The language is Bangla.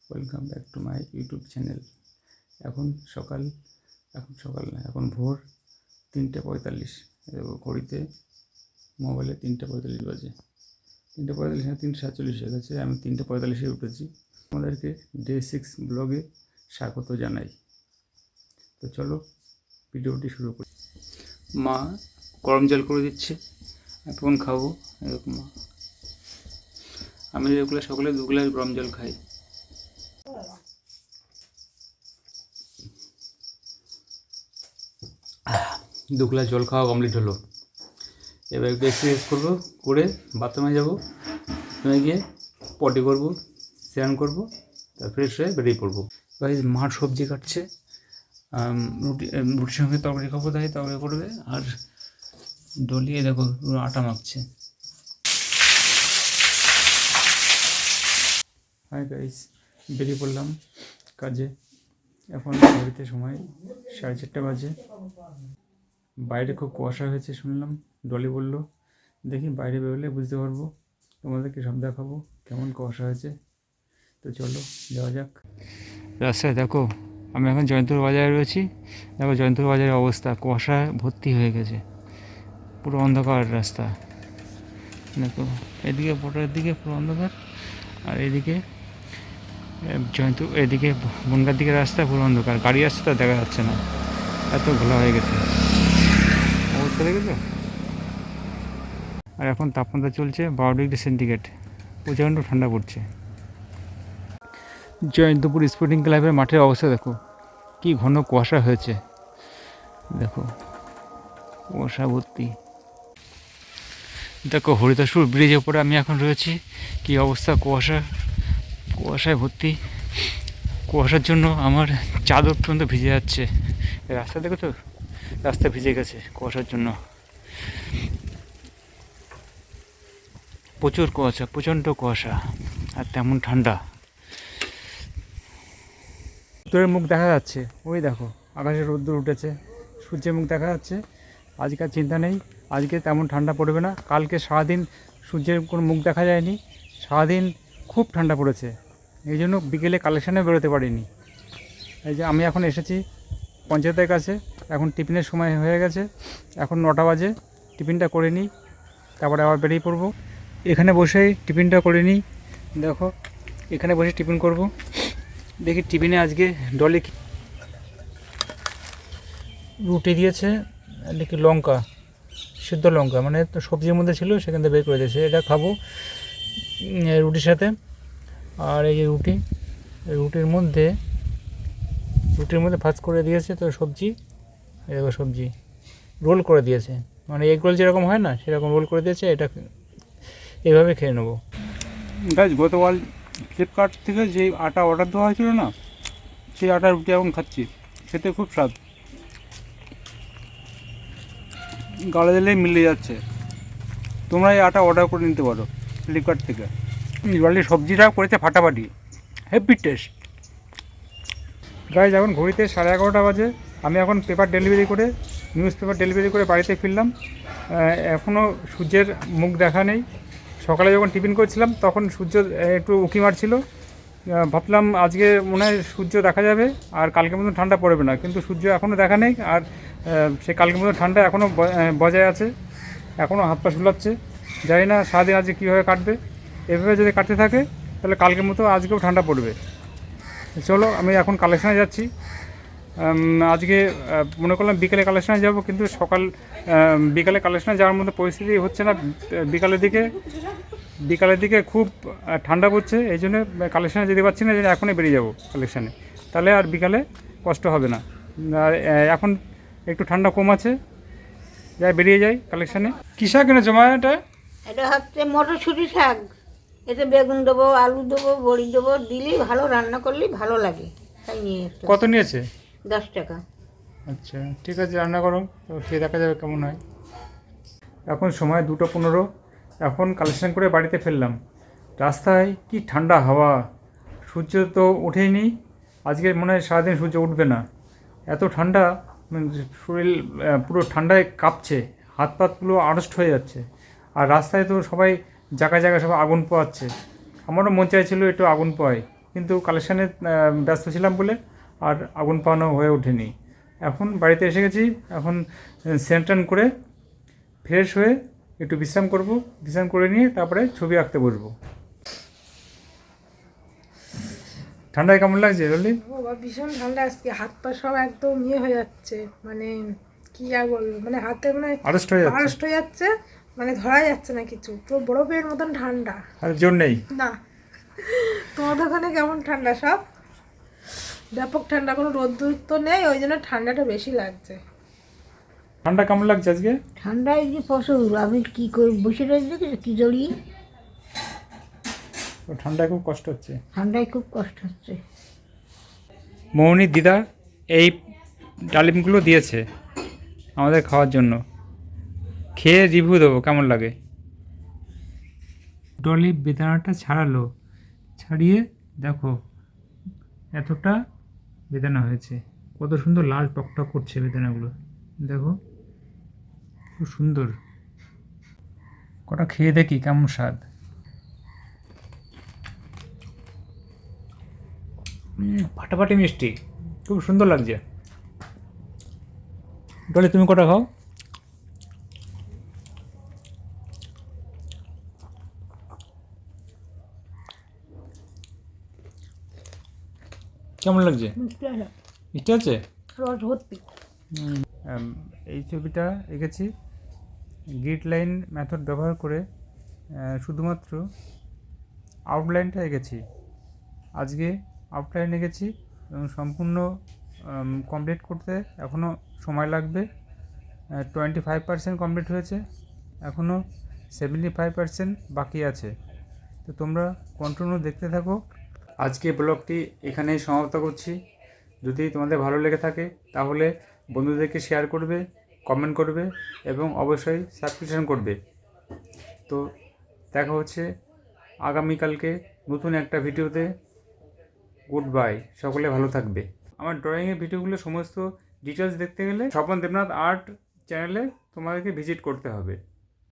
Welcome back to my YouTube channel. এখন সকাল না, এখন ভোর 3:45। ঘড়িতে মোবাইলে 3:45 বাজে। 3:45 না, 3:47 হয়ে গেছে। আমি 3:45 উঠেছি। আমাদেরকে ডে 6 ব্লগে স্বাগত জানাই। তো চলো ভিডিওটি শুরু করি। মা গরম জল করে দিচ্ছে, এখন খাবো। এরকম আমি রেগুলার সকালে 2 গ্লাস গরম জল খাই। দু গ্লাস জল খাওয়া কমপ্লিট হলো। এবার একটু এক্সারসাইজ করবো, করে বাথরুমে যাবো, বাথরুমে গিয়ে পটি করবো, স্নান করবো, তারপর ফ্রেশ হয়ে বেরিয়ে পড়বো। গাইস, মার সবজি কাটছে, রুটির সঙ্গে তরকারি খাবো, তাই তরকারি করবে। আর ডলিয়ে দেখো পুরো আটা মাখছে। হাই গাইস, বেরিয়ে পড়লাম কাজে। এখন ঘড়িতে সময় 4:30 বাজে। বাইরে খুব কুয়াশা হয়েছে শুনলাম, ডলি বলল। দেখি বাইরে বেরোলে বুঝতে পারবো, তোমাদেরকে সব দেখাবো কেমন কুয়াশা হয়েছে। তো চলো যাওয়া যাক। রাস্তায় দেখো, আমি এখন জয়ন্তপুর বাজারে রয়েছি। দেখো জয়ন্তপুর বাজারের অবস্থা, কুয়াশা ভর্তি হয়ে গেছে, পুরো অন্ধকার রাস্তা। দেখো এদিকে বোটার দিকে পুরো অন্ধকার, আর এদিকে এদিকে বনগার দিকে রাস্তা পুরো অন্ধকার, গাড়ি আসছে তা দেখা যাচ্ছে না, এত ঘোলা হয়ে গেছে অবস্থা, দেখেছো? আর এখন তাপমাত্রা চলছে 12°C, প্রচণ্ড ঠান্ডা পড়ছে। জয়ন্তপুর স্পোর্টিং ক্লাবের মাঠের অবস্থা দেখো, কি ঘন কুয়াশা হয়েছে, দেখো কুয়াশা ভর্তি। দেখো হরিদাসপুর ব্রিজের উপরে আমি এখন রয়েছি, কি অবস্থা, কুয়াশায় ভর্তি। কুয়াশার জন্য আমার চাদর পর্যন্ত ভিজে যাচ্ছে। রাস্তা দেখো তো, রাস্তা ভিজে গেছে কুয়াশার জন্য। প্রচুর কুয়াশা, প্রচণ্ড কুয়াশা, আর তেমন ঠান্ডা। রোদ্দুরের মুখ দেখা যাচ্ছে, ওই দেখো আকাশে রোদ্দুর উঠেছে, সূর্যের মুখ দেখা যাচ্ছে। আজকে আর চিন্তা নেই, আজকে তেমন ঠান্ডা পড়বে না। কালকে সারাদিন সূর্যের কোনো মুখ দেখা যায়নি, সারাদিন খুব ঠান্ডা পড়েছে। এই জন্য বিকেলে কালেকশানে বেরোতে পারিনি। এই যে আমি এখন এসেছি পঞ্চায়েতের কাছে, এখন টিফিনের সময় হয়ে গেছে, এখন 9টা বাজে। টিফিনটা করে নিই, তারপরে আবার বেরিয়ে পড়বো। এখানে বসেই টিফিনটা করে নিই, দেখো এখানে বসে টিফিন করব। দেখি টিফিনে আজকে ডলি রুটি দিয়েছে, দেখি লঙ্কা, সিদ্ধ লঙ্কা, মানে তো সবজির মধ্যে ছিল, সেখান থেকে বের করে দিয়েছে। এটা খাবো রুটির সাথে। আর এই যে রুটির মধ্যে ভাজ করে দিয়েছে তো সবজি, এরকম সবজি রোল করে দিয়েছে, মানে এগ রোল যেরকম হয় না সেরকম রোল করে দিয়েছে। এটা এইভাবে খেয়ে নেবো। গাইস, গতকাল ফ্লিপকার্ট থেকে যে আটা অর্ডার দেওয়া হয়েছিল না, সেই আটার রুটি এখন খাচ্ছি, খেতে খুব স্বাদ, গালে দিলেই মিলে যাচ্ছে। তোমরা এই আটা অর্ডার করে নিতে পারো ফ্লিপকার্ট থেকে। জলের সবজিটা করেছে ফাটাফাটি, হেভি টেস্ট। গাইস, এখন ঘড়িতে 11:30 বাজে। আমি এখন নিউজ পেপার ডেলিভারি করে বাড়িতে ফিরলাম। এখনও সূর্যের মুখ দেখা নেই। সকালে যখন টিফিন করছিলাম তখন সূর্য একটু উঁকি মারছিল, ভাবলাম আজকে মনে হয় সূর্য দেখা যাবে আর কালকের মতো ঠান্ডা পড়বে না, কিন্তু সূর্য এখনও দেখা নেই। আর সে কালকের মতো ঠান্ডা এখনও বজায় আছে, এখনও হাত পা শুলাচ্ছে। জানি না সারাদিন আজকে কীভাবে কাটবে। এভাবে যদি কাটতে থাকে তাহলে কালকের মতো আজকেও ঠান্ডা পড়বে। চলো আমি এখন কালেকশানে যাচ্ছি। আজকে মনে করলাম বিকেলে কালেকশানে যাব, কিন্তু বিকালে কালেকশানে যাওয়ার মতো পরিস্থিতি হচ্ছে না। বিকালের দিকে খুব ঠান্ডা পড়ছে, এই জন্য কালেকশানে যেতে পারছি না, যে এখনই বেরিয়ে যাব কালেকশানে, তাহলে আর বিকালে কষ্ট হবে না। আর এখন একটু ঠান্ডা কম আছে, বেরিয়ে যাই কালেকশানে। কী শাক এনেছো মা? এটা হচ্ছে মটরশুঁটি শাক। এতে বেগুন দেবো, আলু দেবো, বড়ি দেবো, দিলেই ভালো, রান্না করলেই ভালো লাগে, তাই নিয়ে এসেছি। কত নিয়েছে? 10 টাকা। আচ্ছা ঠিক আছে, রান্না করো, তো খেয়ে দেখা যাবে কেমন হয়। এখন সময় 2:15। এখন কালেকশন করে বাড়িতে ফিরলাম। রাস্তায় কি ঠান্ডা হাওয়া, সূর্য তো ওঠেইনি, আজকে মনে হয় সারাদিন সূর্য উঠবে না, এত ঠান্ডা, শরীর পুরো ঠান্ডায় কাঁপছে, হাত পাতগুলো আড়ষ্ট হয়ে যাচ্ছে। আর রাস্তায় তো সবাই জায়গায় জায়গায় সবাই আগুন পোয়াচ্ছে, আমারও মন চাইছিল একটু আগুন পোয়াই, কিন্তু কালেকশানে ব্যস্ত ছিলাম বলে আর আগুন পাওয়ানো হয়ে ওঠেনি। এখন বাড়িতে এসে গেছি, এখন স্নান টান করে ফ্রেশ হয়ে একটু বিশ্রাম করব, বিশ্রাম করে নিয়ে তারপরে ছবি আঁকতে বসবো। ঠান্ডায় কেমন লাগছে রলি? বাবা ভীষণ ঠান্ডা আজকে, হাত পা সব একদম হয়ে যাচ্ছে, মানে কি আর বলবো, মানে হাতে মানে আড়ষ্ট হয়ে যাচ্ছে, আড়ষ্ট হয়ে যাচ্ছে, মানে ধরা যাচ্ছে না কিছু, পুরো বরফের মতন ঠান্ডা। আর জোর নেই না তোমাদের ওখানে কেমন ঠান্ডা? সব ব্যাপক ঠান্ডা, কোনো রোদ্দুর তো নেই, ওই জন্য ঠান্ডাটা বেশি লাগছে। ঠান্ডা কেমন লাগছে আজকে? ঠান্ডায় যে প্রচুর, আমি কী করে বসে রয়েছি দেখেছো কী জড়িয়ে, ঠান্ডায় খুব কষ্ট হচ্ছে। ঠান্ডায় খুব কষ্ট হচ্ছে। মৌনির দিদা এই ডালিমগুলো দিয়েছে আমাদের খাওয়ার জন্য, খেয়ে রিভিউ দেবো কেমন লাগে। ডলি বেদানাটা ছাড়ালো, ছাড়িয়ে দেখো এতটা বেদানা হয়েছে, কত সুন্দর লাল টকটক করছে বেদানাগুলো, দেখো খুব সুন্দর। কটা খেয়ে দেখি কেমন স্বাদ। ফাটাফাটি মিষ্টি, খুব সুন্দর লাগছে। ডলি তুমি কটা খাও। কেমন লাগছে? মিষ্টি আছে, রস ভর্তি। এই ছবিটা এঁকেছি গ্রিড লাইন মেথড ব্যবহার করে, শুধুমাত্র আউটলাইনটা এঁকেছি। আজকে আউটলাইন এঁকেছি এবং সম্পূর্ণ কমপ্লিট করতে এখনও সময় লাগবে। 25% কমপ্লিট হয়েছে, এখনও 75% বাকি আছে। তো তোমরা কন্টিনিউ দেখতে থাকো। আজকে ব্লগটি এখানেই সমাপ্ত করছি। যদি তোমাদের ভালো লেগে থাকে তাহলে বন্ধুদেরকে শেয়ার করবে, কমেন্ট করবে এবং অবশ্যই সাবস্ক্রিপশন করবে। তো দেখা হচ্ছে আগামীকালকে নতুন একটা ভিডিওতে। গুড বাই, সকলে ভালো থাকবে। আমার ড্রয়িংয়ের ভিডিওগুলো সমস্ত ডিটেলস দেখতে গেলে স্বপন দেবনাথ আর্ট চ্যানেলে তোমাদেরকে ভিজিট করতে হবে।